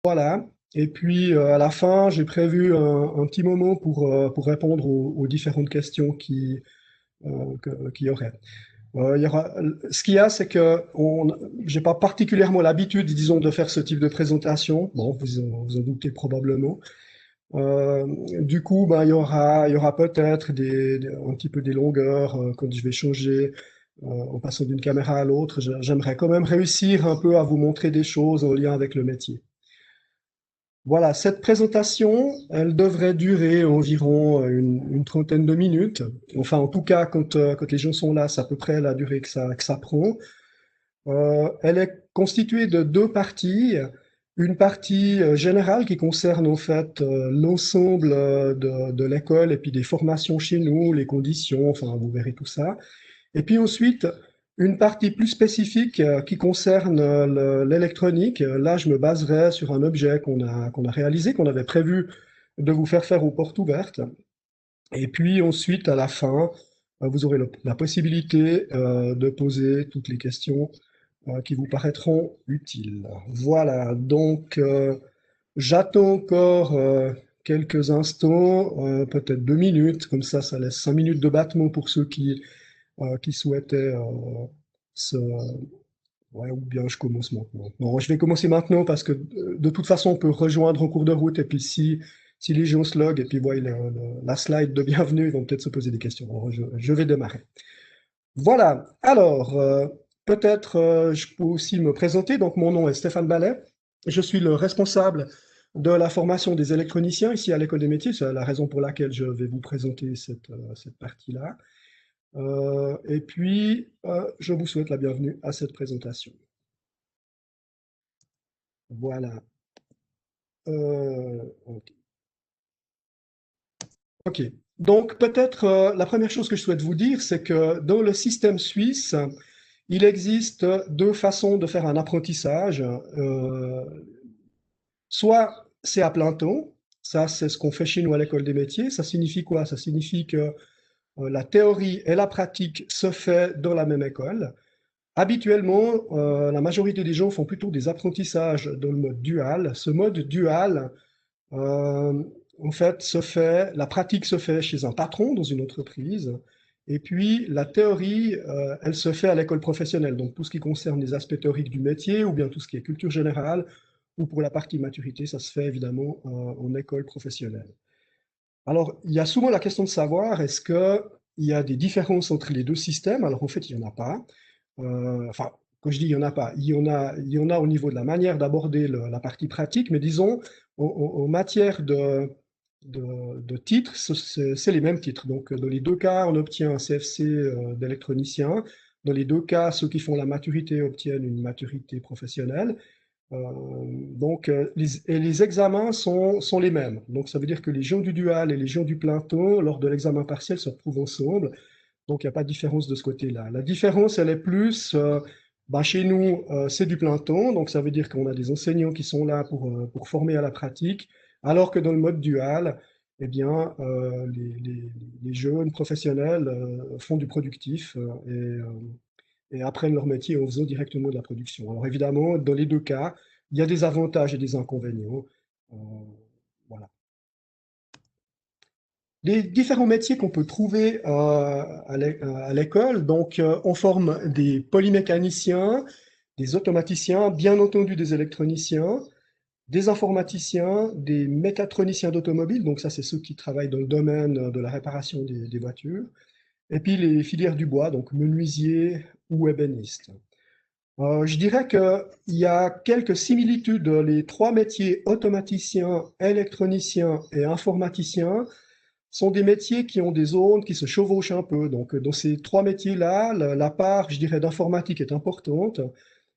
Voilà. Et puis à la fin, j'ai prévu un petit moment pour répondre aux différentes questions qu'il y aurait. Ce qu'il y a, c'est que j'ai pas particulièrement l'habitude, disons, de faire ce type de présentation. Bon, vous en doutez probablement. Euh, du coup, ben, il y aura peut-être un petit peu des longueurs quand je vais changer en passant d'une caméra à l'autre. J'aimerais quand même réussir un peu à vous montrer des choses en lien avec le métier. Voilà, cette présentation, elle devrait durer environ une trentaine de minutes. Enfin, en tout cas, quand les gens sont là, c'est à peu près la durée que ça prend. Elle est constituée de deux parties. Une partie générale qui concerne en fait l'ensemble de l'école et puis des formations chez nous, les conditions, enfin vous verrez tout ça. Et puis ensuite, une partie plus spécifique qui concerne l'électronique. Là, je me baserai sur un objet qu'on a réalisé, qu'on avait prévu de vous faire aux portes ouvertes. Et puis ensuite, à la fin, vous aurez la possibilité de poser toutes les questions qui vous paraîtront utiles. Voilà, donc j'attends encore quelques instants, peut-être 2 minutes, comme ça laisse 5 minutes de battement pour ceux qui souhaitaient se... Ouais, ou bien je commence maintenant. Non, je vais commencer maintenant parce que de toute façon, on peut rejoindre en cours de route et puis si les gens se loguent et puis voient la slide de bienvenue, ils vont peut-être se poser des questions. Alors, je vais démarrer. Voilà, alors, peut-être je peux aussi me présenter. Donc, mon nom est Stéphane Ballet. Je suis le responsable de la formation des électroniciens ici à l'École des métiers. C'est la raison pour laquelle je vais vous présenter cette partie-là. Et puis, je vous souhaite la bienvenue à cette présentation. Voilà. Ok. Ok. Donc, peut-être la première chose que je souhaite vous dire, c'est que dans le système suisse, il existe deux façons de faire un apprentissage. Soit c'est à plein temps, ça c'est ce qu'on fait chez nous à l'école des métiers. Ça signifie quoi? Ça signifie que la théorie et la pratique se fait dans la même école. Habituellement, la majorité des gens font plutôt des apprentissages dans le mode dual. Ce mode dual, euh, en fait, la pratique se fait chez un patron dans une entreprise, et puis la théorie, elle se fait à l'école professionnelle. Donc tout ce qui concerne les aspects théoriques du métier, ou bien tout ce qui est culture générale, ou pour la partie maturité, ça se fait évidemment en école professionnelle. Alors, il y a souvent la question de savoir, est-ce qu'il y a des différences entre les deux systèmes? Alors en fait, il n'y en a pas. Enfin, quand je dis il n'y en a pas, il y en a au niveau de la manière d'aborder la partie pratique, mais disons, en matière de titres, c'est les mêmes titres. Donc, dans les deux cas, on obtient un CFC d'électronicien. Dans les deux cas, ceux qui font la maturité obtiennent une maturité professionnelle. Donc, les examens sont les mêmes. Donc, ça veut dire que les gens du dual et les gens du plein temps, lors de l'examen partiel, se retrouvent ensemble. Donc, il n'y a pas de différence de ce côté-là. La différence, elle est plus, chez nous, c'est du plein temps, donc ça veut dire qu'on a des enseignants qui sont là pour former à la pratique, alors que dans le mode dual, eh bien, les jeunes professionnels font du productif et apprennent leur métier en faisant directement de la production. Alors évidemment, dans les deux cas, il y a des avantages et des inconvénients. Euh, voilà. Les différents métiers qu'on peut trouver à l'école, donc on forme des polymécaniciens, des automaticiens, bien entendu des électroniciens, des informaticiens, des mécatroniciens d'automobile, donc ça c'est ceux qui travaillent dans le domaine de la réparation des voitures, et puis les filières du bois, donc menuisiers ou ébénistes. Je dirais qu'il y a quelques similitudes. Les trois métiers, automaticien, électronicien et informaticien, sont des métiers qui ont des zones qui se chevauchent un peu. Donc, dans ces trois métiers-là, la part, je dirais, d'informatique est importante.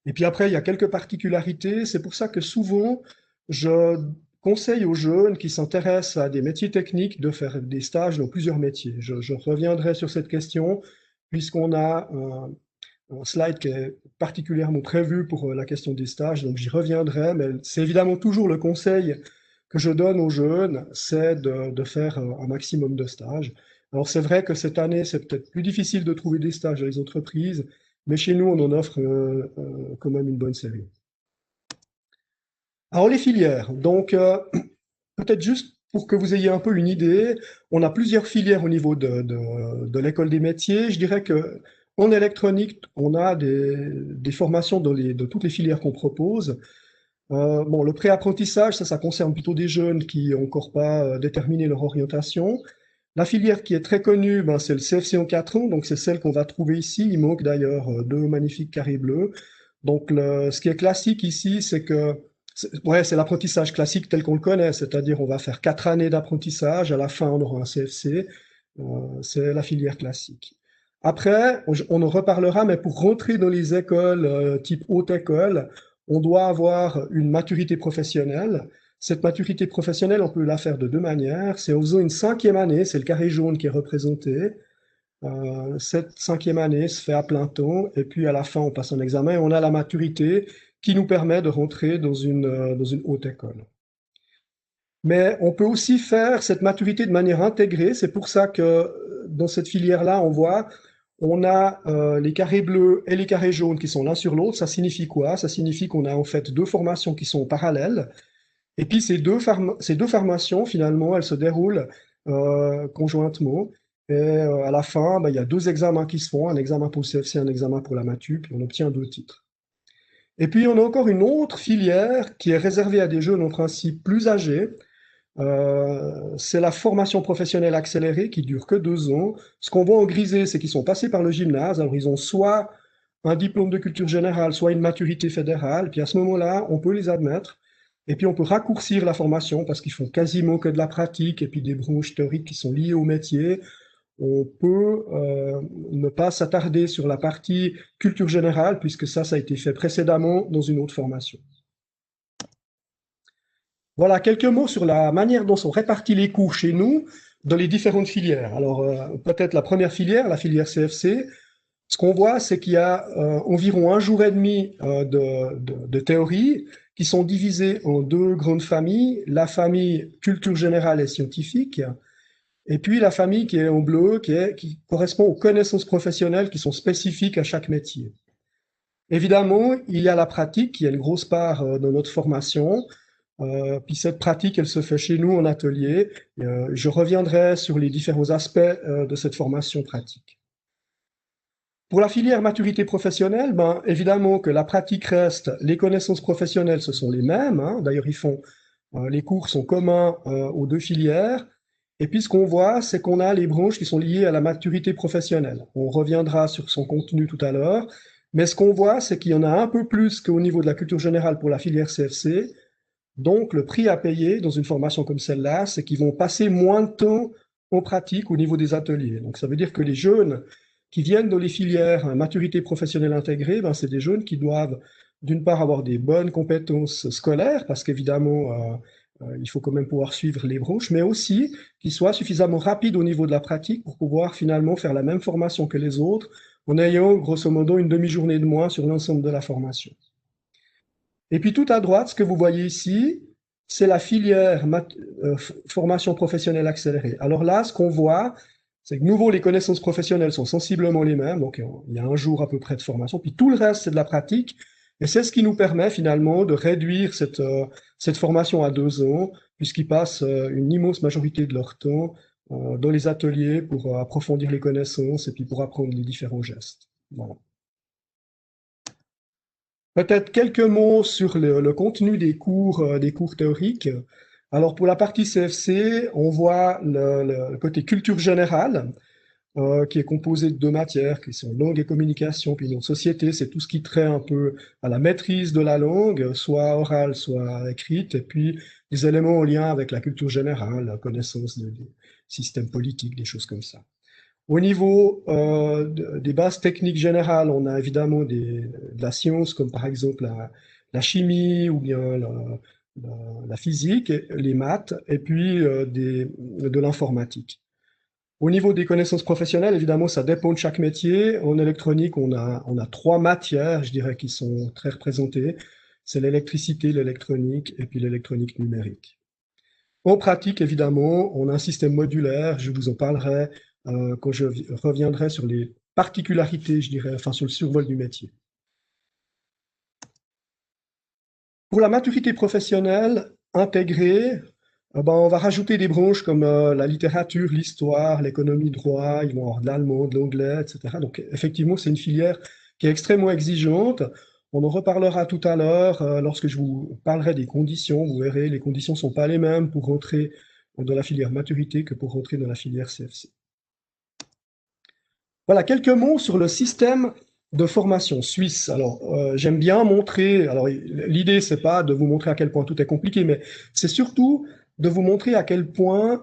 Et puis après, il y a quelques particularités. C'est pour ça que souvent, je conseille aux jeunes qui s'intéressent à des métiers techniques de faire des stages dans plusieurs métiers. Je reviendrai sur cette question puisqu'on a un slide qui est particulièrement prévu pour la question des stages, donc j'y reviendrai, mais c'est évidemment toujours le conseil que je donne aux jeunes, c'est de faire un maximum de stages. Alors c'est vrai que cette année, c'est peut-être plus difficile de trouver des stages dans les entreprises, mais chez nous, on en offre quand même une bonne série. Alors les filières, donc peut-être juste pour que vous ayez un peu une idée, on a plusieurs filières au niveau de l'école des métiers. Je dirais que en électronique, on a des formations de toutes les filières qu'on propose. Bon, le préapprentissage, ça concerne plutôt des jeunes qui n'ont encore pas déterminé leur orientation. La filière qui est très connue, ben, c'est le CFC en 4 ans, donc c'est celle qu'on va trouver ici. Il manque d'ailleurs deux magnifiques carrés bleus. Donc, ce qui est classique ici, c'est que ouais, c'est l'apprentissage classique tel qu'on le connaît, c'est-à-dire on va faire 4 années d'apprentissage, à la fin on aura un CFC, c'est la filière classique. Après, on en reparlera, mais pour rentrer dans les écoles type haute école, on doit avoir une maturité professionnelle. Cette maturité professionnelle, on peut la faire de deux manières. C'est en faisant une 5e année, c'est le carré jaune qui est représenté. Cette 5e année se fait à plein temps, et puis à la fin, on passe un examen et on a la maturité qui nous permet de rentrer dans une haute école. Mais on peut aussi faire cette maturité de manière intégrée. C'est pour ça que dans cette filière-là, on voit, on a les carrés bleus et les carrés jaunes qui sont l'un sur l'autre. Ça signifie quoi? Ça signifie qu'on a en fait deux formations qui sont parallèles. Et puis ces deux formations, finalement, elles se déroulent conjointement. Et à la fin, ben, il y a deux examens qui se font, un examen pour le CFC, un examen pour la Matu, puis on obtient 2 titres. Et puis on a encore une autre filière qui est réservée à des jeunes en principe plus âgés. C'est la formation professionnelle accélérée qui dure que 2 ans. Ce qu'on voit en grisé, c'est qu'ils sont passés par le gymnase. Alors ils ont soit un diplôme de culture générale, soit une maturité fédérale. Puis à ce moment-là, on peut les admettre. Et puis on peut raccourcir la formation parce qu'ils font quasiment que de la pratique et puis des branches théoriques qui sont liées au métier. On peut ne pas s'attarder sur la partie culture générale puisque ça a été fait précédemment dans une autre formation. Voilà, quelques mots sur la manière dont sont répartis les cours chez nous dans les différentes filières. Alors, peut-être la première filière, la filière CFC, ce qu'on voit, c'est qu'il y a environ 1 jour et demi de théorie qui sont divisés en deux grandes familles, la famille culture générale et scientifique, et puis la famille qui est en bleu, qui correspond aux connaissances professionnelles qui sont spécifiques à chaque métier. Évidemment, il y a la pratique qui est une grosse part de notre formation. Puis cette pratique, elle se fait chez nous en atelier. Je reviendrai sur les différents aspects de cette formation pratique. Pour la filière maturité professionnelle, ben, évidemment que la pratique reste, les connaissances professionnelles, ce sont les mêmes. Hein. D'ailleurs, les cours sont communs aux deux filières. Et puis, ce qu'on voit, c'est qu'on a les branches qui sont liées à la maturité professionnelle. On reviendra sur son contenu tout à l'heure. Mais ce qu'on voit, c'est qu'il y en a un peu plus qu'au niveau de la culture générale pour la filière CFC. Donc, le prix à payer dans une formation comme celle-là, c'est qu'ils vont passer moins de temps en pratique au niveau des ateliers. Donc, ça veut dire que les jeunes qui viennent dans les filières maturité professionnelle intégrée, ben, c'est des jeunes qui doivent, d'une part, avoir des bonnes compétences scolaires, parce qu'évidemment, il faut quand même pouvoir suivre les branches, mais aussi qu'ils soient suffisamment rapides au niveau de la pratique pour pouvoir finalement faire la même formation que les autres, en ayant grosso modo une demi-journée de moins sur l'ensemble de la formation. Et puis tout à droite, ce que vous voyez ici, c'est la filière formation professionnelle accélérée. Alors là, ce qu'on voit, c'est que nouveau, les connaissances professionnelles sont sensiblement les mêmes, donc il y a 1 jour à peu près de formation, puis tout le reste, c'est de la pratique, et c'est ce qui nous permet finalement de réduire cette formation à 2 ans, puisqu'ils passent une immense majorité de leur temps dans les ateliers pour approfondir les connaissances et puis pour apprendre les différents gestes. Voilà. Peut-être quelques mots sur le contenu des cours théoriques. Alors pour la partie CFC, on voit le côté culture générale, qui est composé de 2 matières, qui sont langue et communication, puis nos sociétés, c'est tout ce qui trait un peu à la maîtrise de la langue, soit orale, soit écrite, et puis des éléments en lien avec la culture générale, la connaissance des systèmes politiques, des choses comme ça. Au niveau des bases techniques générales, on a évidemment de la science, comme par exemple la chimie ou bien la physique, les maths, et puis de l'informatique. Au niveau des connaissances professionnelles, évidemment, ça dépend de chaque métier. En électronique, on a 3 matières, je dirais, qui sont très représentées. C'est l'électricité, l'électronique et puis l'électronique numérique. En pratique, évidemment, on a un système modulaire, je vous en parlerai quand je reviendrai sur les particularités, je dirais, enfin sur le survol du métier. Pour la maturité professionnelle intégrée, ben, on va rajouter des branches comme la littérature, l'histoire, l'économie, droit, ils vont avoir de l'allemand, de l'anglais, etc. Donc effectivement, c'est une filière qui est extrêmement exigeante. On en reparlera tout à l'heure lorsque je vous parlerai des conditions. Vous verrez, les conditions ne sont pas les mêmes pour rentrer dans la filière maturité que pour rentrer dans la filière CFC. Voilà, quelques mots sur le système de formation suisse. Alors, j'aime bien montrer, alors l'idée, c'est pas de vous montrer à quel point tout est compliqué, mais c'est surtout de vous montrer à quel point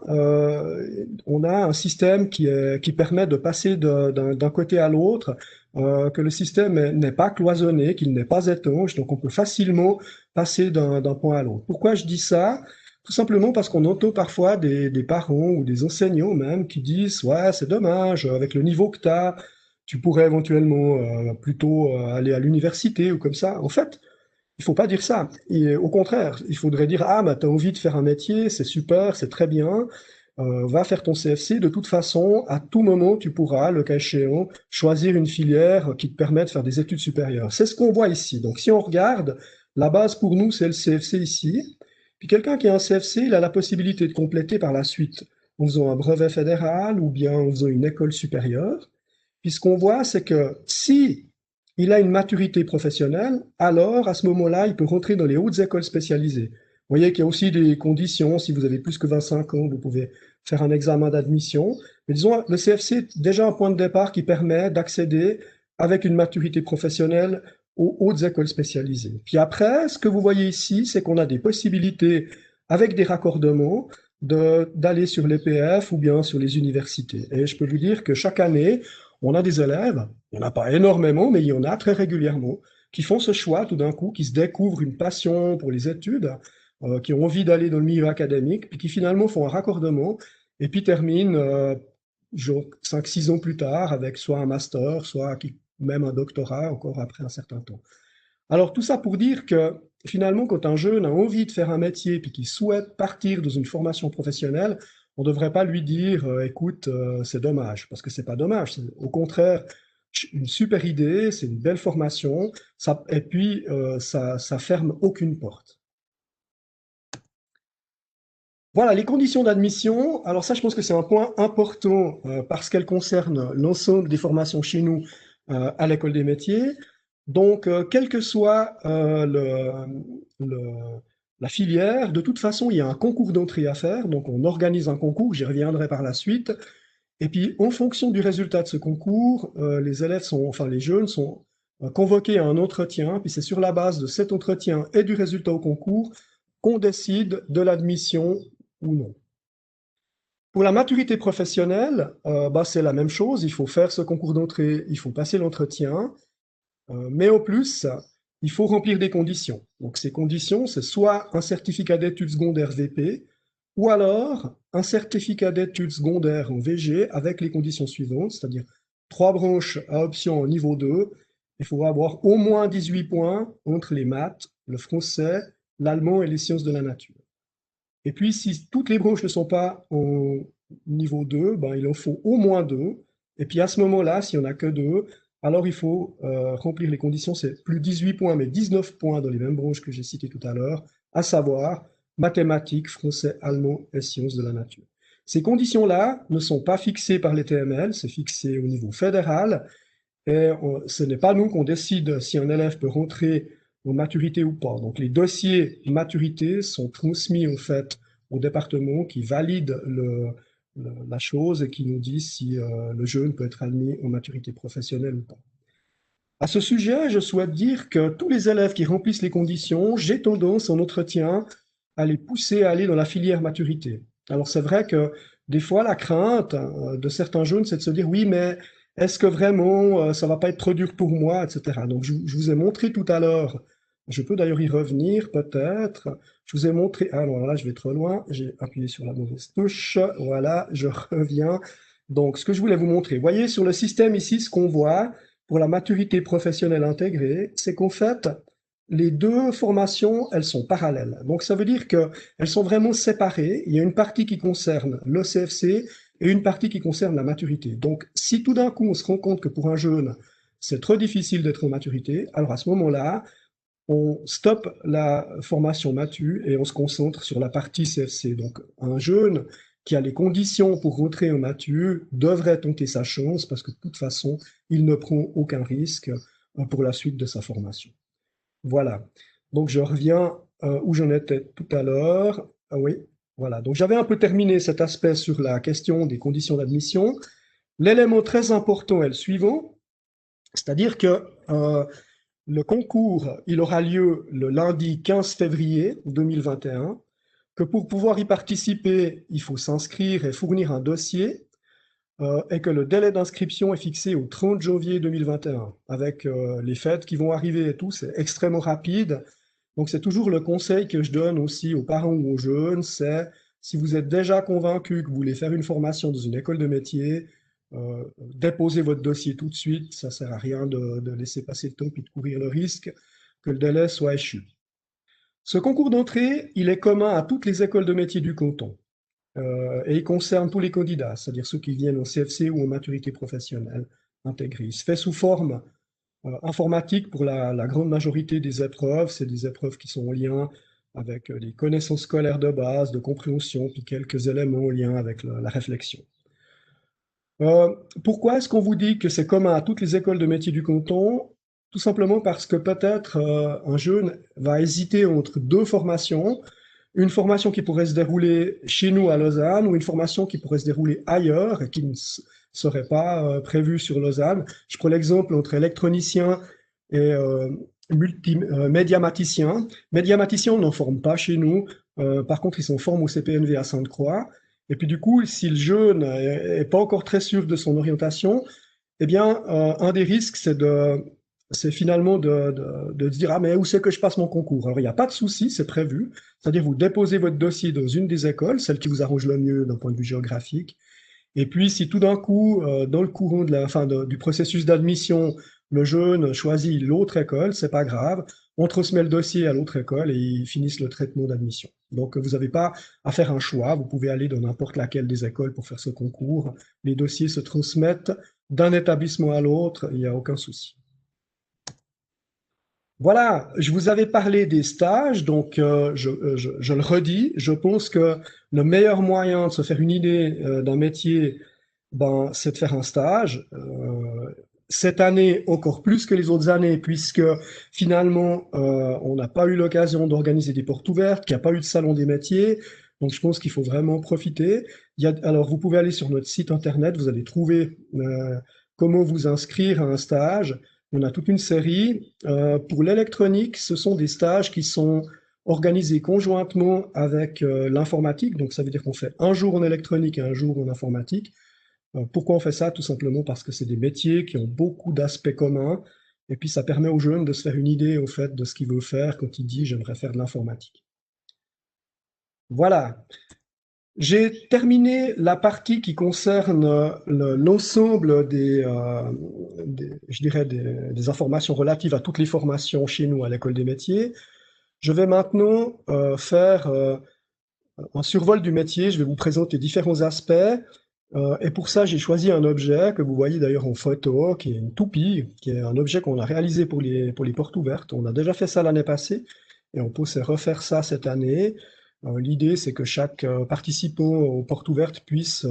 on a un système qui permet de passer d'un côté à l'autre, que le système n'est pas cloisonné, qu'il n'est pas étanche, donc on peut facilement passer d'un point à l'autre. Pourquoi je dis ça? Tout simplement parce qu'on entend parfois des parents ou des enseignants même qui disent ouais, c'est dommage, avec le niveau que tu as, tu pourrais éventuellement plutôt aller à l'université ou comme ça. En fait, il faut pas dire ça. Et au contraire, il faudrait dire ah, bah, tu as envie de faire un métier, c'est super, c'est très bien, va faire ton CFC. De toute façon, à tout moment, tu pourras, le cas échéant, choisir une filière qui te permet de faire des études supérieures. C'est ce qu'on voit ici. Donc, si on regarde, la base pour nous, c'est le CFC ici. Puis quelqu'un qui a un CFC, il a la possibilité de compléter par la suite en faisant un brevet fédéral ou bien en faisant une école supérieure. Puis ce qu'on voit, c'est que si il a une maturité professionnelle, alors à ce moment-là, il peut rentrer dans les hautes écoles spécialisées. Vous voyez qu'il y a aussi des conditions. Si vous avez plus que 25 ans, vous pouvez faire un examen d'admission. Mais disons, le CFC est déjà un point de départ qui permet d'accéder avec une maturité professionnelle aux hautes écoles spécialisées. Puis après, ce que vous voyez ici, c'est qu'on a des possibilités avec des raccordements d'aller sur l'EPF ou bien sur les universités. Et je peux vous dire que chaque année, on a des élèves, il n'y en a pas énormément, mais il y en a très régulièrement, qui font ce choix tout d'un coup, qui se découvrent une passion pour les études, qui ont envie d'aller dans le milieu académique, puis qui finalement font un raccordement et puis terminent 5-6 ans plus tard avec soit un master, soit même un doctorat encore après un certain temps. Alors tout ça pour dire que finalement, quand un jeune a envie de faire un métier puis qu'il souhaite partir dans une formation professionnelle, on ne devrait pas lui dire écoute, c'est dommage, parce que c'est pas dommage. Au contraire, une super idée, c'est une belle formation, et puis ça ferme aucune porte. Voilà, les conditions d'admission. Alors ça, je pense que c'est un point important parce qu'elle concerne l'ensemble des formations chez nous à l'école des métiers. Donc, quelle que soit la filière, de toute façon, il y a un concours d'entrée à faire. Donc, on organise un concours, j'y reviendrai par la suite. Et puis, en fonction du résultat de ce concours, les élèves enfin les jeunes sont convoqués à un entretien. Puis c'est sur la base de cet entretien et du résultat au concours qu'on décide de l'admission ou non. Pour la maturité professionnelle, bah, c'est la même chose. Il faut faire ce concours d'entrée, il faut passer l'entretien. Mais en plus, il faut remplir des conditions. Donc ces conditions, c'est soit un certificat d'études secondaires VP, ou alors un certificat d'études secondaires en VG avec les conditions suivantes, c'est-à-dire 3 branches à option au niveau 2. Il faut avoir au moins 18 points entre les maths, le français, l'allemand et les sciences de la nature. Et puis, si toutes les branches ne sont pas au niveau 2, ben, il en faut au moins 2. Et puis à ce moment-là, s'il n'y en a que 2, alors il faut remplir les conditions, c'est plus 18 points, mais 19 points dans les mêmes branches que j'ai citées tout à l'heure, à savoir mathématiques, français, allemand et sciences de la nature. Ces conditions-là ne sont pas fixées par les TML, c'est fixé au niveau fédéral, et ce n'est pas nous qu'on décide si un élève peut rentrer en maturité ou pas. Donc les dossiers maturité sont transmis en fait au département qui valide la chose et qui nous dit si le jeune peut être admis en maturité professionnelle ou pas. À ce sujet, je souhaite dire que tous les élèves qui remplissent les conditions, j'ai tendance en entretien à les pousser à aller dans la filière maturité. Alors c'est vrai que des fois la crainte de certains jeunes, c'est de se dire oui, mais est-ce que vraiment ça va pas être trop dur pour moi, etc. Donc je vous ai montré tout à l'heure, je peux d'ailleurs y revenir peut-être. Je vous ai montré, ah non, là je vais trop loin, j'ai appuyé sur la mauvaise touche, voilà, je reviens. Donc ce que je voulais vous montrer, voyez sur le système ici, ce qu'on voit, pour la maturité professionnelle intégrée, c'est qu'en fait, les deux formations, elles sont parallèles. Donc ça veut dire qu'elles sont vraiment séparées. Il y a une partie qui concerne le CFC et une partie qui concerne la maturité. Donc si tout d'un coup on se rend compte que pour un jeune, c'est trop difficile d'être en maturité, alors à ce moment-là, on stoppe la formation MATU et on se concentre sur la partie CFC. Donc, un jeune qui a les conditions pour rentrer au MATU devrait tenter sa chance parce que de toute façon, il ne prend aucun risque pour la suite de sa formation. Voilà. Donc, je reviens où j'en étais tout à l'heure. Ah oui, voilà. Donc, j'avais un peu terminé cet aspect sur la question des conditions d'admission. L'élément très important est le suivant, c'est-à-dire que le concours, il aura lieu le lundi 15 février 2021, que pour pouvoir y participer, il faut s'inscrire et fournir un dossier, et que le délai d'inscription est fixé au 30 janvier 2021. Avec les fêtes qui vont arriver et tout, c'est extrêmement rapide. Donc c'est toujours le conseil que je donne aussi aux parents ou aux jeunes, c'est si vous êtes déjà convaincu que vous voulez faire une formation dans une école de métier, déposez votre dossier tout de suite, ça ne sert à rien de laisser passer le temps et de courir le risque que le délai soit échu. Ce concours d'entrée, il est commun à toutes les écoles de métier du canton et il concerne tous les candidats, c'est-à-dire ceux qui viennent en CFC ou en maturité professionnelle intégrée. Il se fait sous forme informatique pour la grande majorité des épreuves. C'est des épreuves qui sont en lien avec des connaissances scolaires de base, de compréhension, puis quelques éléments en lien avec la réflexion. Pourquoi est-ce qu'on vous dit que c'est commun à toutes les écoles de métiers du canton? Tout simplement parce que peut-être un jeune va hésiter entre deux formations, une formation qui pourrait se dérouler chez nous à Lausanne ou une formation qui pourrait se dérouler ailleurs et qui ne serait pas prévue sur Lausanne. Je prends l'exemple entre électronicien et médiamaticien. Médiamaticien, on n'en forme pas chez nous. Par contre, ils s'en forment au CPNV à Sainte-Croix. Et puis du coup, si le jeune n'est pas encore très sûr de son orientation, eh bien, un des risques, c'est finalement de se dire, ah mais où c'est que je passe mon concours? Alors, il n'y a pas de souci, c'est prévu. C'est-à-dire, vous déposez votre dossier dans une des écoles, celle qui vous arrange le mieux d'un point de vue géographique. Et puis, si tout d'un coup, dans le courant du processus d'admission, le jeune choisit l'autre école, c'est pas grave. On transmet le dossier à l'autre école et ils finissent le traitement d'admission. Donc, vous n'avez pas à faire un choix. Vous pouvez aller dans n'importe laquelle des écoles pour faire ce concours. Les dossiers se transmettent d'un établissement à l'autre, il n'y a aucun souci. Voilà, je vous avais parlé des stages, donc je le redis, je pense que le meilleur moyen de se faire une idée d'un métier, ben, c'est de faire un stage. Cette année, encore plus que les autres années, puisque finalement, on n'a pas eu l'occasion d'organiser des portes ouvertes, qu'il n'y a pas eu de salon des métiers. Donc, je pense qu'il faut vraiment profiter. Alors, vous pouvez aller sur notre site internet, vous allez trouver comment vous inscrire à un stage. On a toute une série. Pour l'électronique, ce sont des stages qui sont organisés conjointement avec l'informatique. Donc, ça veut dire qu'on fait un jour en électronique et un jour en informatique. Pourquoi on fait ça? Tout simplement parce que c'est des métiers qui ont beaucoup d'aspects communs. Et puis, ça permet aux jeunes de se faire une idée, au fait, de ce qu'il veut faire quand il dit j'aimerais faire de l'informatique. Voilà. J'ai terminé la partie qui concerne l'ensemble je dirais des informations relatives à toutes les formations chez nous à l'École des métiers. Je vais maintenant faire un survol du métier. Je vais vous présenter différents aspects. Et pour ça, j'ai choisi un objet que vous voyez d'ailleurs en photo, qui est une toupie, qui est un objet qu'on a réalisé pour les portes ouvertes. On a déjà fait ça l'année passée et on peut se refaire ça cette année. L'idée, c'est que chaque participant aux portes ouvertes puisse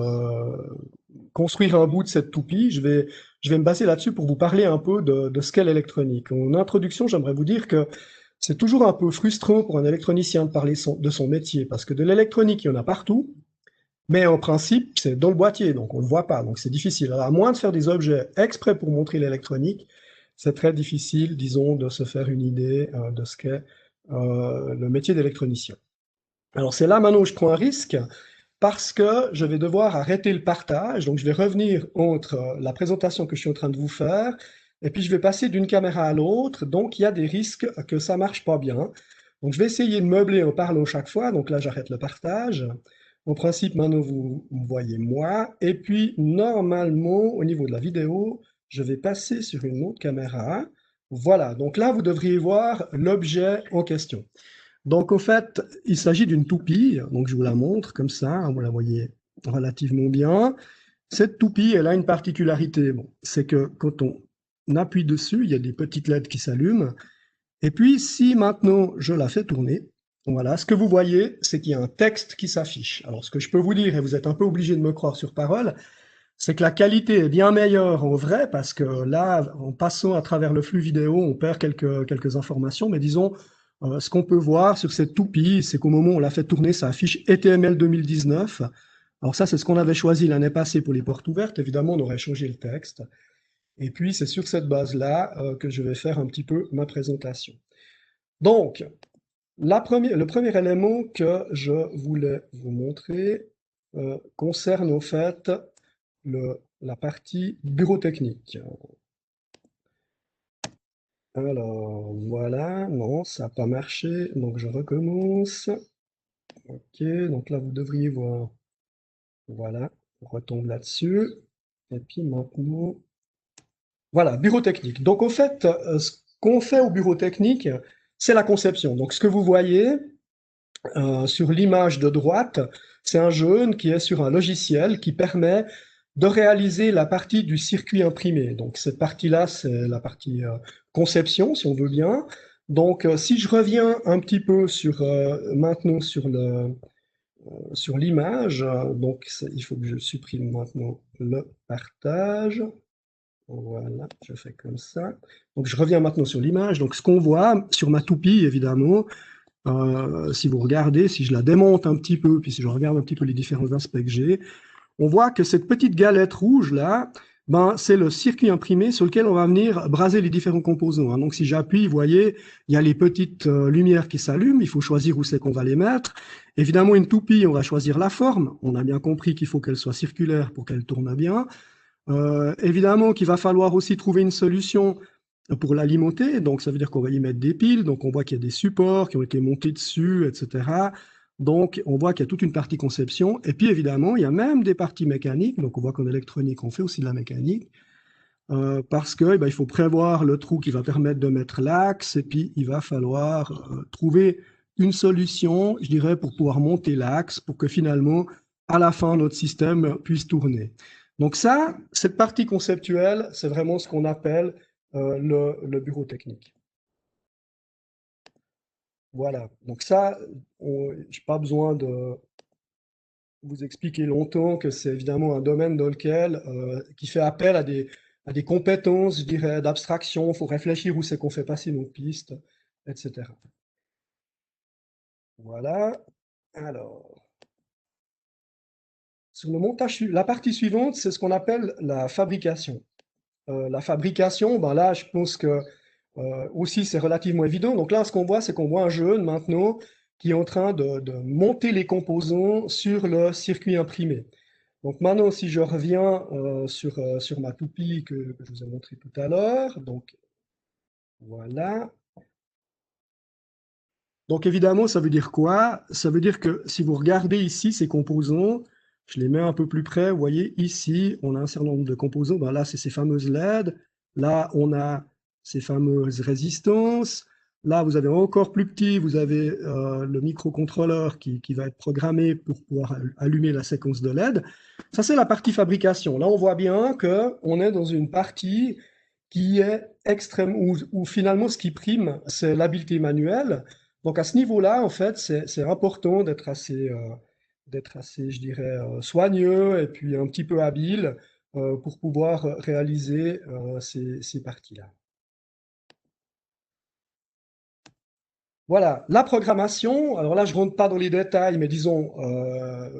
construire un bout de cette toupie. Je vais me baser là-dessus pour vous parler un peu de ce qu'est l'électronique. En introduction, j'aimerais vous dire que c'est toujours un peu frustrant pour un électronicien de parler de son métier, parce que de l'électronique, il y en a partout, mais en principe, c'est dans le boîtier, donc on ne le voit pas, donc c'est difficile. Alors, à moins de faire des objets exprès pour montrer l'électronique, c'est très difficile, disons, de se faire une idée de ce qu'est le métier d'électronicien. Alors c'est là maintenant où je prends un risque, parce que je vais devoir arrêter le partage, donc je vais revenir entre la présentation que je suis en train de vous faire, et puis je vais passer d'une caméra à l'autre, donc il y a des risques que ça marche pas bien. Donc je vais essayer de meubler en parlant chaque fois, donc là j'arrête le partage. En principe, maintenant vous voyez moi, et puis normalement au niveau de la vidéo, je vais passer sur une autre caméra. Voilà, donc là vous devriez voir l'objet en question. Donc, au fait, il s'agit d'une toupie. Donc, je vous la montre comme ça. Vous la voyez relativement bien. Cette toupie, elle a une particularité. Bon, c'est que quand on appuie dessus, il y a des petites LED qui s'allument. Et puis, si maintenant je la fais tourner, voilà, ce que vous voyez, c'est qu'il y a un texte qui s'affiche. Alors, ce que je peux vous dire, et vous êtes un peu obligé de me croire sur parole, c'est que la qualité est bien meilleure en vrai, parce que là, en passant à travers le flux vidéo, on perd quelques informations, mais disons, ce qu'on peut voir sur cette toupie, c'est qu'au moment où on l'a fait tourner, ça affiche ETML 2019. Alors ça, c'est ce qu'on avait choisi l'année passée pour les portes ouvertes. Évidemment, on aurait changé le texte. Et puis, c'est sur cette base-là que je vais faire un petit peu ma présentation. Donc, le premier élément que je voulais vous montrer concerne au fait la partie bureau technique. Alors, voilà, non, ça n'a pas marché, donc je recommence. Ok, donc là, vous devriez voir, voilà, on retombe là-dessus. Et puis maintenant, voilà, bureau technique. Donc, au fait, ce qu'on fait au bureau technique, c'est la conception. Donc, ce que vous voyez sur l'image de droite, c'est un jeune qui est sur un logiciel qui permet de réaliser la partie du circuit imprimé. Donc, cette partie-là, c'est la partie conception, si on veut bien. Donc, si je reviens un petit peu maintenant sur l'image, donc il faut que je supprime maintenant le partage. Voilà, je fais comme ça. Donc, je reviens maintenant sur l'image. Donc, ce qu'on voit sur ma toupie, évidemment, si vous regardez, si je la démonte un petit peu, puis si je regarde un petit peu les différents aspects que j'ai, on voit que cette petite galette rouge là, ben, c'est le circuit imprimé sur lequel on va venir braser les différents composants, hein. Donc si j'appuie, vous voyez, il y a les petites lumières qui s'allument, il faut choisir où c'est qu'on va les mettre. Évidemment, une toupie, on va choisir la forme. On a bien compris qu'il faut qu'elle soit circulaire pour qu'elle tourne bien. Évidemment qu'il va falloir aussi trouver une solution pour l'alimenter, donc ça veut dire qu'on va y mettre des piles, donc on voit qu'il y a des supports qui ont été montés dessus, etc. Donc on voit qu'il y a toute une partie conception, et puis évidemment il y a même des parties mécaniques, donc on voit qu'en électronique on fait aussi de la mécanique, parce que il faut prévoir le trou qui va permettre de mettre l'axe, et puis il va falloir trouver une solution, je dirais, pour pouvoir monter l'axe, pour que finalement, à la fin, notre système puisse tourner. Donc ça, cette partie conceptuelle, c'est vraiment ce qu'on appelle le bureau technique. Voilà, donc ça, je n'ai pas besoin de vous expliquer longtemps que c'est évidemment un domaine dans lequel, qui fait appel à des compétences, je dirais, d'abstraction, il faut réfléchir où c'est qu'on fait passer nos pistes, etc. Voilà, alors, sur le montage, la partie suivante, c'est ce qu'on appelle la fabrication. La fabrication, ben là, je pense que aussi c'est relativement évident. Donc là, ce qu'on voit, c'est qu'on voit un jeune maintenant qui est en train de monter les composants sur le circuit imprimé. Donc maintenant, si je reviens sur ma toupie que je vous ai montré tout à l'heure, donc voilà. Donc évidemment, ça veut dire quoi? Ça veut dire que si vous regardez ici ces composants, je les mets un peu plus près, vous voyez ici, on a un certain nombre de composants. Ben là, c'est ces fameuses LED. Là, on a ces fameuses résistances. Là, vous avez encore plus petit, vous avez le microcontrôleur qui va être programmé pour pouvoir allumer la séquence de LED. Ça, c'est la partie fabrication. Là, on voit bien qu'on est dans une partie qui est extrême, où finalement, ce qui prime, c'est l'habileté manuelle. Donc à ce niveau-là, en fait, c'est important d'être assez, je dirais, soigneux et puis un petit peu habile pour pouvoir réaliser ces parties-là. Voilà, la programmation, alors là, je ne rentre pas dans les détails, mais disons,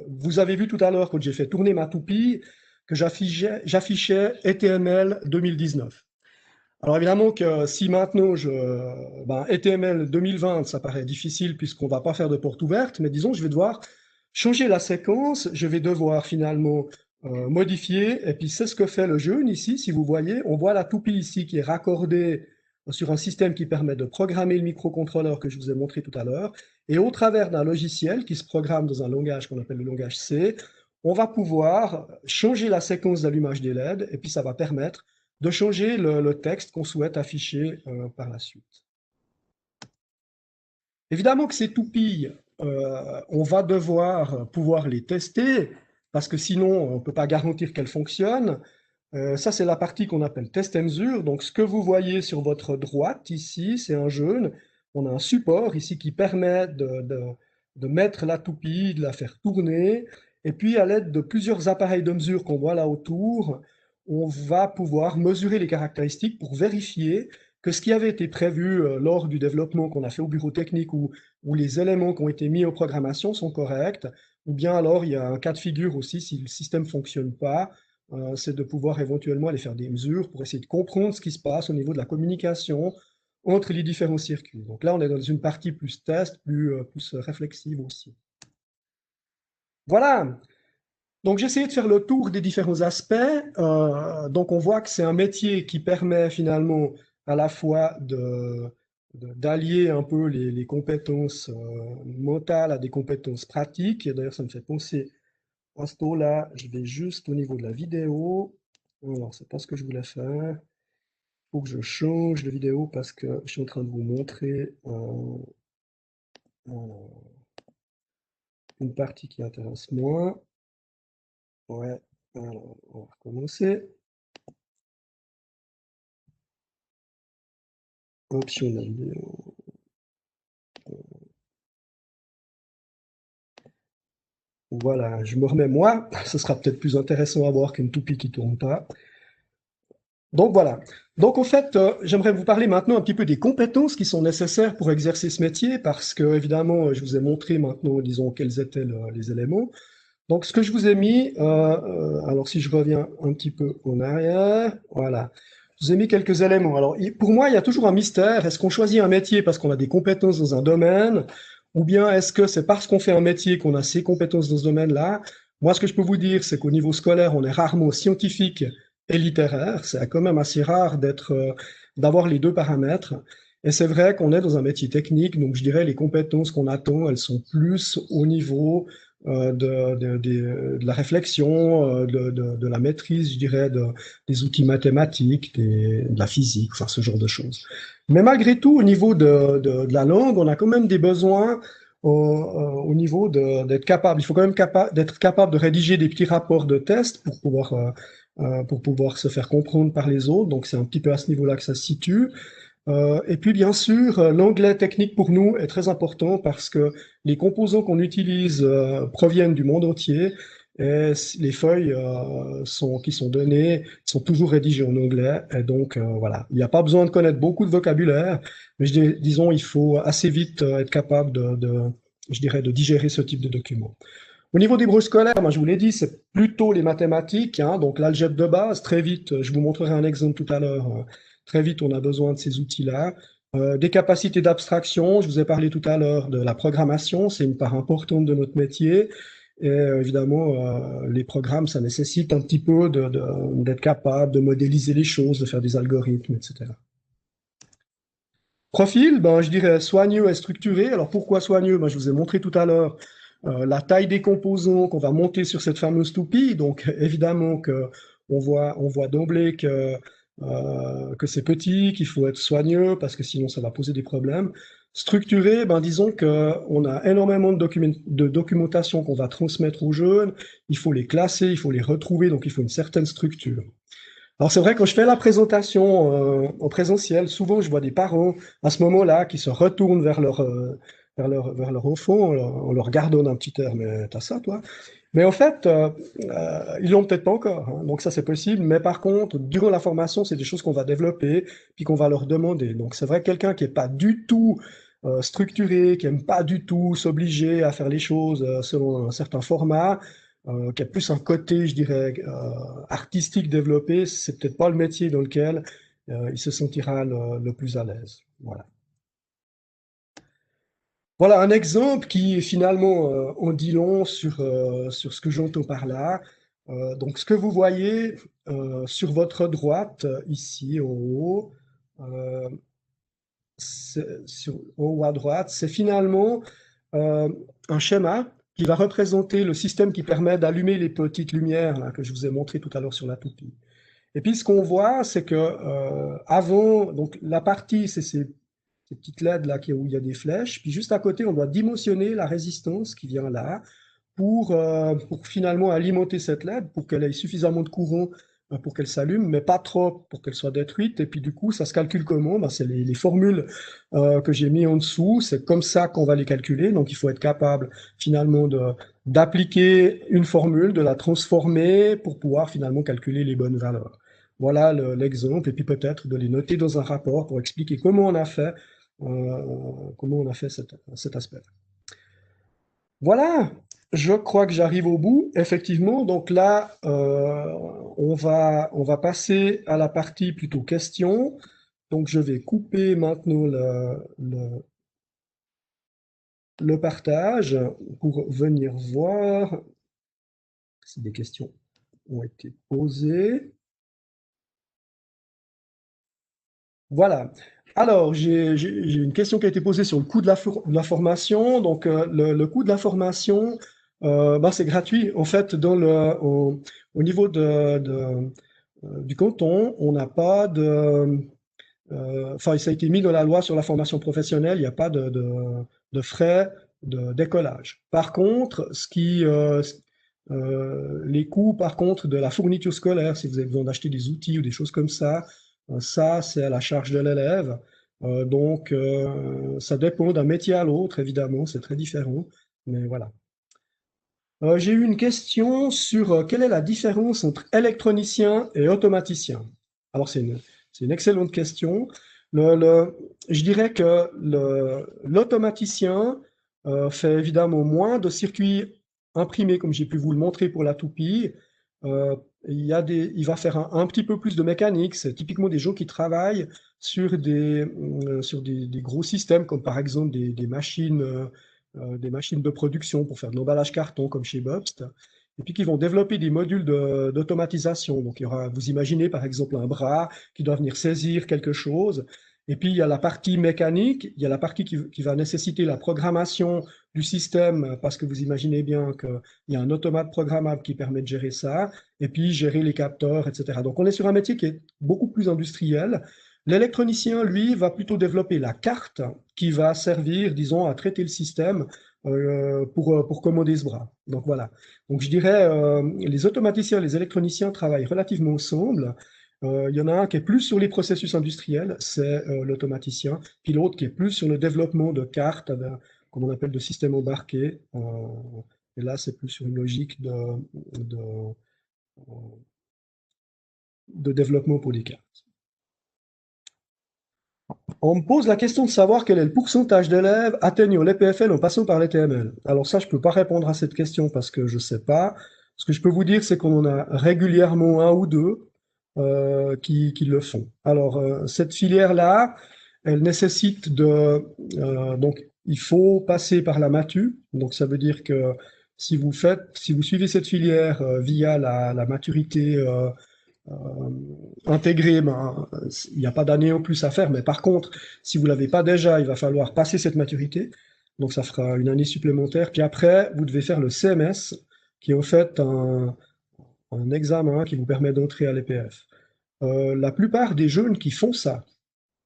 vous avez vu tout à l'heure quand j'ai fait tourner ma toupie que j'affichais ETML 2019. Alors évidemment que si maintenant, ETML 2020, ça paraît difficile puisqu'on ne va pas faire de porte ouverte, mais disons, je vais devoir changer la séquence, je vais devoir finalement modifier, et puis c'est ce que fait le jeune ici, si vous voyez, on voit la toupie ici qui est raccordée sur un système qui permet de programmer le microcontrôleur que je vous ai montré tout à l'heure, et au travers d'un logiciel qui se programme dans un langage qu'on appelle le langage C, on va pouvoir changer la séquence d'allumage des LED, et puis ça va permettre de changer le texte qu'on souhaite afficher par la suite. Évidemment que ces toupies, on va devoir pouvoir les tester, parce que sinon, on ne peut pas garantir qu'elles fonctionnent. Ça, c'est la partie qu'on appelle test et mesure. Donc, ce que vous voyez sur votre droite ici, c'est un jaune. On a un support ici qui permet de mettre la toupie, de la faire tourner. Et puis, à l'aide de plusieurs appareils de mesure qu'on voit là autour, on va pouvoir mesurer les caractéristiques pour vérifier que ce qui avait été prévu lors du développement qu'on a fait au bureau technique ou les éléments qui ont été mis en programmation sont corrects. Ou bien alors, il y a un cas de figure aussi, si le système ne fonctionne pas, c'est de pouvoir éventuellement aller faire des mesures pour essayer de comprendre ce qui se passe au niveau de la communication entre les différents circuits. Donc là, on est dans une partie plus test, plus réflexive aussi. Voilà. Donc j'ai essayé de faire le tour des différents aspects. Donc on voit que c'est un métier qui permet finalement à la fois d'allier un peu les compétences mentales à des compétences pratiques. Et d'ailleurs, ça me fait penser à ce tour-là, je vais juste au niveau de la vidéo. Alors, c'est pas ce que je voulais faire. Il faut que je change de vidéo parce que je suis en train de vous montrer une partie qui intéresse moins. Ouais, alors, on va recommencer. Option de la vidéo. Voilà, je me remets moi. Ce sera peut-être plus intéressant à voir qu'une toupie qui tourne pas. Donc voilà. Donc en fait, j'aimerais vous parler maintenant un petit peu des compétences qui sont nécessaires pour exercer ce métier, parce que évidemment, je vous ai montré maintenant, disons, quels étaient les éléments. Donc ce que je vous ai mis, alors si je reviens un petit peu en arrière, voilà. Je vous ai mis quelques éléments. Alors pour moi, il y a toujours un mystère. Est-ce qu'on choisit un métier parce qu'on a des compétences dans un domaine, ou bien est-ce que c'est parce qu'on fait un métier qu'on a ces compétences dans ce domaine-là? Moi, ce que je peux vous dire, c'est qu'au niveau scolaire, on est rarement scientifique et littéraire. C'est quand même assez rare d'avoir les deux paramètres. Et c'est vrai qu'on est dans un métier technique, donc je dirais les compétences qu'on attend, elles sont plus au niveau de la réflexion, de la maîtrise, je dirais, des outils mathématiques, de la physique, enfin ce genre de choses. Mais malgré tout, au niveau de la langue, on a quand même des besoins au niveau d'être capable. Il faut quand même d'être capable de rédiger des petits rapports de tests pour pouvoir se faire comprendre par les autres. Donc c'est un petit peu à ce niveau-là que ça se situe. Et puis bien sûr, l'anglais technique pour nous est très important parce que les composants qu'on utilise proviennent du monde entier et les feuilles qui sont données sont toujours rédigées en anglais. Et donc voilà, il n'y a pas besoin de connaître beaucoup de vocabulaire, mais disons, il faut assez vite être capable je dirais, de digérer ce type de document. Au niveau des brosses scolaires, moi, je vous l'ai dit, c'est plutôt les mathématiques, hein, donc l'algèbre de base. Très vite, je vous montrerai un exemple tout à l'heure. Très vite, on a besoin de ces outils-là. Des capacités d'abstraction, je vous ai parlé tout à l'heure de la programmation, c'est une part importante de notre métier. Et évidemment, les programmes, ça nécessite un petit peu d'être capable de modéliser les choses, de faire des algorithmes, etc. Profil, ben, je dirais soigneux et structuré. Alors pourquoi soigneux? Ben, je vous ai montré tout à l'heure la taille des composants qu'on va monter sur cette fameuse toupie. Donc évidemment que on voit d'emblée que c'est petit, qu'il faut être soigneux parce que sinon ça va poser des problèmes. Structuré, ben, disons qu'on a énormément de documentation qu'on va transmettre aux jeunes. Il faut les classer, il faut les retrouver, donc il faut une certaine structure. Alors c'est vrai, quand je fais la présentation en présentiel, souvent je vois des parents à ce moment-là qui se retournent vers leur enfant en leur regardant d'un petit air, mais t'as ça toi? Mais en fait, ils l'ont peut-être pas encore, hein, donc ça c'est possible. Mais par contre, durant la formation, c'est des choses qu'on va développer, puis qu'on va leur demander. Donc c'est vrai que quelqu'un qui est pas du tout structuré, qui aime pas du tout s'obliger à faire les choses selon un certain format, qui a plus un côté, je dirais, artistique développé, c'est peut-être pas le métier dans lequel il se sentira le plus à l'aise. Voilà. Voilà un exemple qui finalement en dit long sur ce que j'entends par là. Donc ce que vous voyez sur votre droite, ici en haut, euh, en haut à droite, c'est finalement euh, un schéma qui va représenter le système qui permet d'allumer les petites lumières là, que je vous ai montré tout à l'heure sur la toupie. Et puis ce qu'on voit, c'est que avant, donc la partie, c'est ces petites LED là où il y a des flèches, puis juste à côté, on doit dimensionner la résistance qui vient là pour finalement alimenter cette LED pour qu'elle ait suffisamment de courant pour qu'elle s'allume, mais pas trop pour qu'elle soit détruite. Et puis du coup, ça se calcule comment? Ben, c'est les formules que j'ai mis en dessous. C'est comme ça qu'on va les calculer. Donc il faut être capable finalement d'appliquer une formule, de la transformer pour pouvoir finalement calculer les bonnes valeurs. Voilà l'exemple. Et puis peut-être de les noter dans un rapport pour expliquer comment on a fait cet aspect. Voilà, je crois que j'arrive au bout, effectivement. Donc là, on va passer à la partie plutôt questions. Donc je vais couper maintenant le partage pour venir voir si des questions ont été posées. Voilà. Alors, j'ai une question qui a été posée sur le coût de la formation. Donc, le coût de la formation, ben, c'est gratuit. En fait, au niveau du canton, on n'a pas enfin, ça a été mis dans la loi sur la formation professionnelle, il n'y a pas de frais d'écolage. Par contre, les coûts, par contre, de la fourniture scolaire, si vous avez besoin d'acheter des outils ou des choses comme ça, c'est à la charge de l'élève. Donc, ça dépend d'un métier à l'autre, évidemment, c'est très différent. Mais voilà. J'ai eu une question sur quelle est la différence entre électronicien et automaticien. Alors, c'est une excellente question. Je dirais que l'automaticien fait évidemment moins de circuits imprimés, comme j'ai pu vous le montrer pour la toupie. Euh, il va faire un petit peu plus de mécanique. C'est typiquement des gens qui travaillent sur des gros systèmes, comme par exemple des machines de production pour faire de l'emballage carton, comme chez Bobst, et puis qui vont développer des modules d'automatisation. Donc, vous imaginez par exemple un bras qui doit venir saisir quelque chose, et puis il y a la partie mécanique, il y a la partie qui va nécessiter la programmation du système, parce que vous imaginez bien qu'il y a un automate programmable qui permet de gérer ça, et puis gérer les capteurs, etc. Donc, on est sur un métier qui est beaucoup plus industriel. L'électronicien, lui, va plutôt développer la carte qui va servir, disons, à traiter le système pour commander ce bras. Donc voilà. Donc je dirais, les automaticiens et les électroniciens travaillent relativement ensemble. Il y en a un qui est plus sur les processus industriels, c'est l'automaticien, puis l'autre qui est plus sur le développement de cartes, comme on appelle de systèmes embarqués. Et là, c'est plus sur une logique de développement pour les cartes. On me pose la question de savoir quel est le pourcentage d'élèves atteignant l'EPFL en passant par les TML. Alors ça, je ne peux pas répondre à cette question parce que je ne sais pas. Ce que je peux vous dire, c'est qu'on en a régulièrement un ou deux qui le font. Alors, cette filière-là, elle nécessite donc, il faut passer par la MATU. Donc, ça veut dire que si vous suivez cette filière via la maturité euh, intégré, ben, il n'y a pas d'année en plus à faire. Mais par contre, si vous ne l'avez pas déjà, il va falloir passer cette maturité. Donc ça fera une année supplémentaire. Puis après, vous devez faire le CMS, qui est en fait un examen qui vous permet d'entrer à l'EPF. La plupart des jeunes qui font ça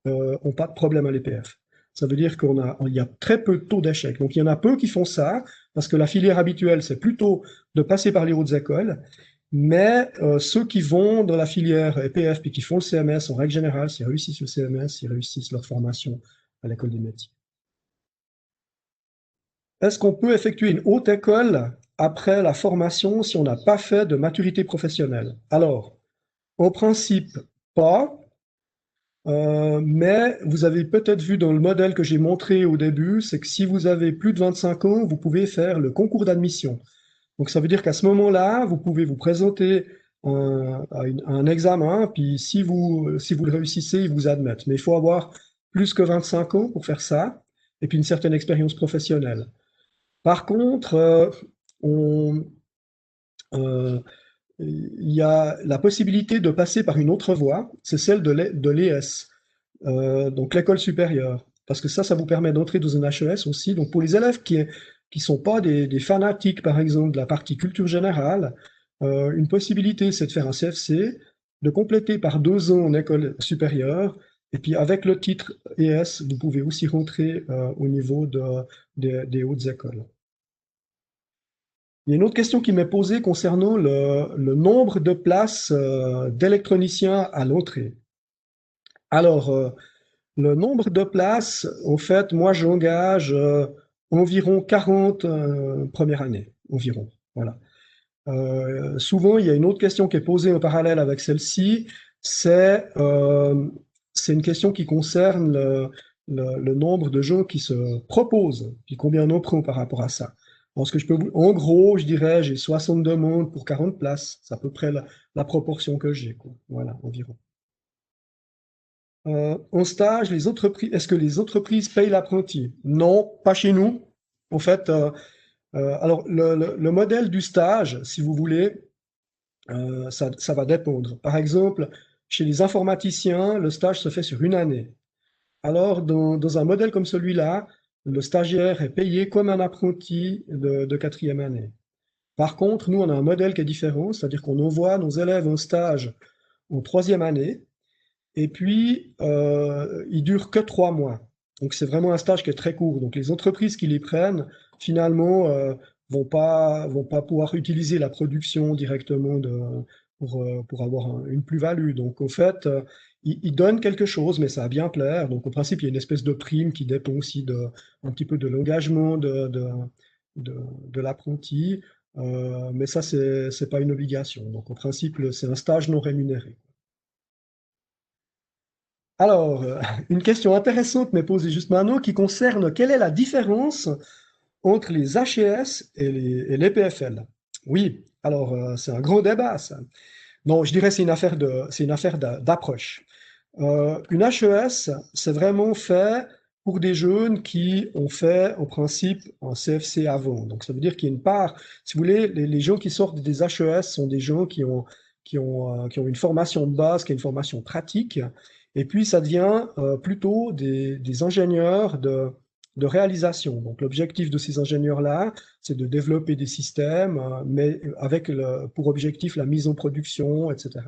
n'ont pas de problème à l'EPF. Ça veut dire qu'il y a très peu de taux d'échec. Donc il y en a peu qui font ça, parce que la filière habituelle, c'est plutôt de passer par les hautes écoles. Mais ceux qui vont dans la filière EPF puis qui font le CMS, en règle générale, s'ils réussissent le CMS, ils réussissent leur formation à l'école des métiers. Est-ce qu'on peut effectuer une haute école après la formation si on n'a pas fait de maturité professionnelle? Alors, en principe, pas. Mais vous avez peut-être vu dans le modèle que j'ai montré au début, c'est que si vous avez plus de 25 ans, vous pouvez faire le concours d'admission. Donc ça veut dire qu'à ce moment-là, vous pouvez vous présenter à un examen, puis si vous le réussissez, ils vous admettent. Mais il faut avoir plus que 25 ans pour faire ça, et puis une certaine expérience professionnelle. Par contre, on, euh, il y a la possibilité de passer par une autre voie, c'est celle de l'ES, donc l'école supérieure. Parce que ça vous permet d'entrer dans un HES aussi. Donc pour les élèves qui sont pas des fanatiques, par exemple, de la partie culture générale, une possibilité, c'est de faire un CFC, de compléter par 2 ans en école supérieure, et puis avec le titre ES, vous pouvez aussi rentrer au niveau des hautes écoles. Il y a une autre question qui m'est posée concernant le nombre de places d'électroniciens à l'entrée. Alors, le nombre de places, en fait, moi, j'engage environ 40 première année, environ. Voilà. Souvent, il y a une autre question qui est posée en parallèle avec celle-ci, c'est c'est une question qui concerne le nombre de gens qui se proposent, puis combien on en prend par rapport à ça. En gros, je dirais, j'ai 60 demandes pour 40 places. C'est à peu près la proportion que j'ai, quoi. Voilà, environ. En stage, est-ce que les entreprises payent l'apprenti? Non, pas chez nous. En fait, alors le modèle du stage, si vous voulez, ça va dépendre. Par exemple, chez les informaticiens, le stage se fait sur une année. Alors, dans un modèle comme celui-là, le stagiaire est payé comme un apprenti de quatrième année. Par contre, nous, on a un modèle qui est différent, c'est-à-dire qu'on envoie nos élèves en stage en troisième année, et puis il dure que 3 mois. Donc, c'est vraiment un stage qui est très court. Donc, les entreprises qui les prennent, finalement, vont pas pouvoir utiliser la production directement pour avoir une plus-value. Donc, en fait, ils donnent quelque chose, mais ça va bien plaire. Donc, au principe, il y a une espèce de prime qui dépend aussi un petit peu de l'engagement de, de l'apprenti. Mais ça, c'est pas une obligation. Donc, au principe, c'est un stage non rémunéré. Alors, une question intéressante m'est posée juste maintenant qui concerne quelle est la différence entre les HES et les PFL. Oui, alors c'est un gros débat ça. Non, je dirais c'est une affaire d'approche. Une HES, c'est vraiment fait pour des jeunes qui ont fait en principe un CFC avant. Donc ça veut dire qu'il y a une part, si vous voulez, les gens qui sortent des HES sont des gens qui ont une formation de base, qui a une formation pratique, et puis ça devient plutôt des ingénieurs de réalisation. Donc l'objectif de ces ingénieurs-là, c'est de développer des systèmes, mais avec pour objectif la mise en production, etc.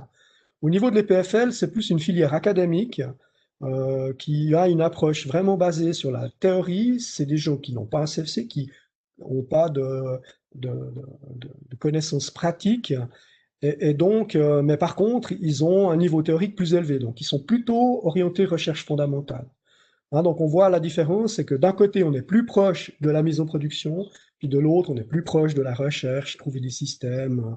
Au niveau de l'EPFL, c'est plus une filière académique qui a une approche vraiment basée sur la théorie. C'est des gens qui n'ont pas un CFC, qui n'ont pas de, de connaissances pratiques. Et donc, mais par contre, ils ont un niveau théorique plus élevé. Donc, ils sont plutôt orientés recherche fondamentale. Hein, donc, on voit la différence, c'est que d'un côté, on est plus proche de la mise en production, puis de l'autre, on est plus proche de la recherche, trouver des systèmes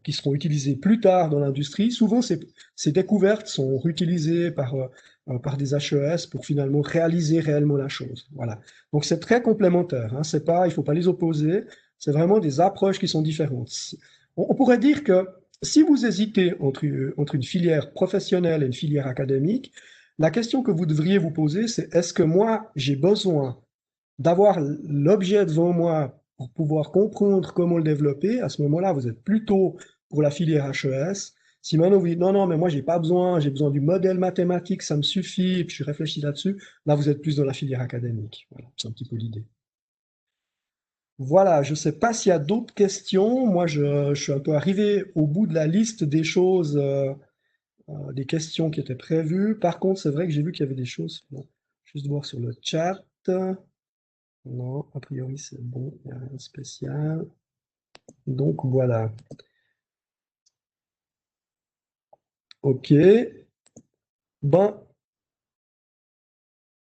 qui seront utilisés plus tard dans l'industrie. Souvent, ces découvertes sont réutilisées par des HES pour finalement réaliser réellement la chose. Voilà. Donc, c'est très complémentaire. Hein. C'est pas, il ne faut pas les opposer. C'est vraiment des approches qui sont différentes. On pourrait dire que si vous hésitez entre une filière professionnelle et une filière académique, la question que vous devriez vous poser, c'est est-ce que moi, j'ai besoin d'avoir l'objet devant moi pour pouvoir comprendre comment le développer? À ce moment-là, vous êtes plutôt pour la filière HES. Si maintenant vous dites non, non, mais moi, j'ai pas besoin, j'ai besoin du modèle mathématique, ça me suffit, et puis je réfléchis là-dessus, là, vous êtes plus dans la filière académique. Voilà, c'est un petit peu l'idée. Voilà, je ne sais pas s'il y a d'autres questions. Moi, je suis un peu arrivé au bout de la liste des choses, des questions qui étaient prévues. Par contre, c'est vrai que j'ai vu qu'il y avait des choses. Bon, juste voir sur le chat. Non, a priori, c'est bon, il n'y a rien de spécial. Donc, voilà. OK. Ben,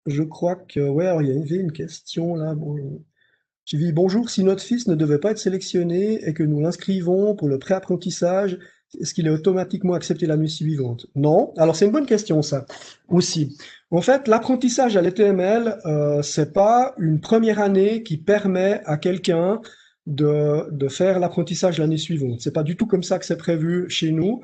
je crois que, ouais, alors, il y avait une question là. Bon, j'ai dit bonjour, si notre fils ne devait pas être sélectionné et que nous l'inscrivons pour le pré-apprentissage, est-ce qu'il est automatiquement accepté l'année suivante? Non. Alors c'est une bonne question ça aussi. En fait, l'apprentissage à l'ETML, c'est pas une première année qui permet à quelqu'un de faire l'apprentissage l'année suivante. C'est pas du tout comme ça que c'est prévu chez nous.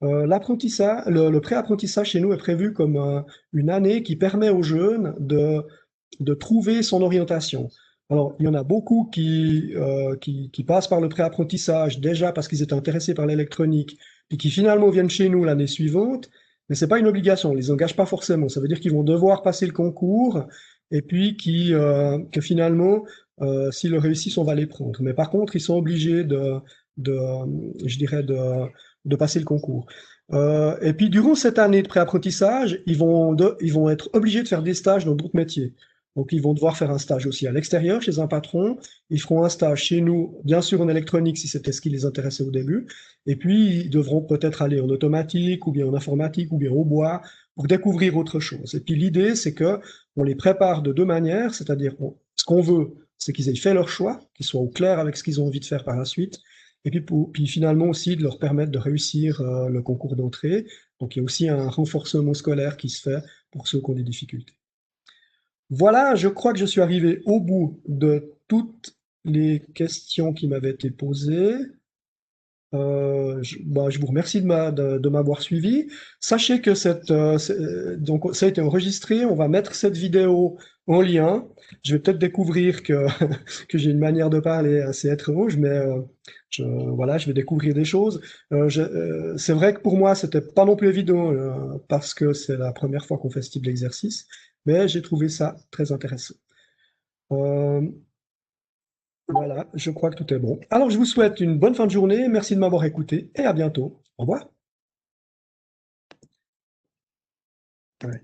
L'apprentissage, le pré-apprentissage chez nous est prévu comme une année qui permet aux jeunes de trouver son orientation. Alors, il y en a beaucoup qui passent par le pré-apprentissage déjà parce qu'ils étaient intéressés par l'électronique, puis qui finalement viennent chez nous l'année suivante, mais c'est pas une obligation, on les engage pas forcément. Ça veut dire qu'ils vont devoir passer le concours et puis que finalement, s'ils le réussissent, on va les prendre. Mais par contre, ils sont obligés de je dirais, de passer le concours. Et puis, durant cette année de pré-apprentissage, ils vont être obligés de faire des stages dans d'autres métiers. Donc, ils vont devoir faire un stage aussi à l'extérieur, chez un patron. Ils feront un stage chez nous, bien sûr en électronique, si c'était ce qui les intéressait au début. Et puis, ils devront peut-être aller en automatique, ou bien en informatique, ou bien au bois, pour découvrir autre chose. Et puis, l'idée, c'est que on les prépare de deux manières, c'est-à-dire, ce qu'on veut, c'est qu'ils aient fait leur choix, qu'ils soient au clair avec ce qu'ils ont envie de faire par la suite. Et puis, puis finalement aussi, de leur permettre de réussir le concours d'entrée. Donc, il y a aussi un renforcement scolaire qui se fait pour ceux qui ont des difficultés. Voilà, je crois que je suis arrivé au bout de toutes les questions qui m'avaient été posées. Je vous remercie de m'avoir suivi. Sachez que donc, ça a été enregistré. On va mettre cette vidéo en lien. Je vais peut-être découvrir que, que j'ai une manière de parler assez étrange, mais voilà, je vais découvrir des choses. C'est vrai que pour moi, c'était pas non plus évident parce que c'est la première fois qu'on fait ce type d'exercice, mais j'ai trouvé ça très intéressant. Euh, voilà, je crois que tout est bon. Alors, je vous souhaite une bonne fin de journée. Merci de m'avoir écouté et à bientôt. Au revoir. Ouais.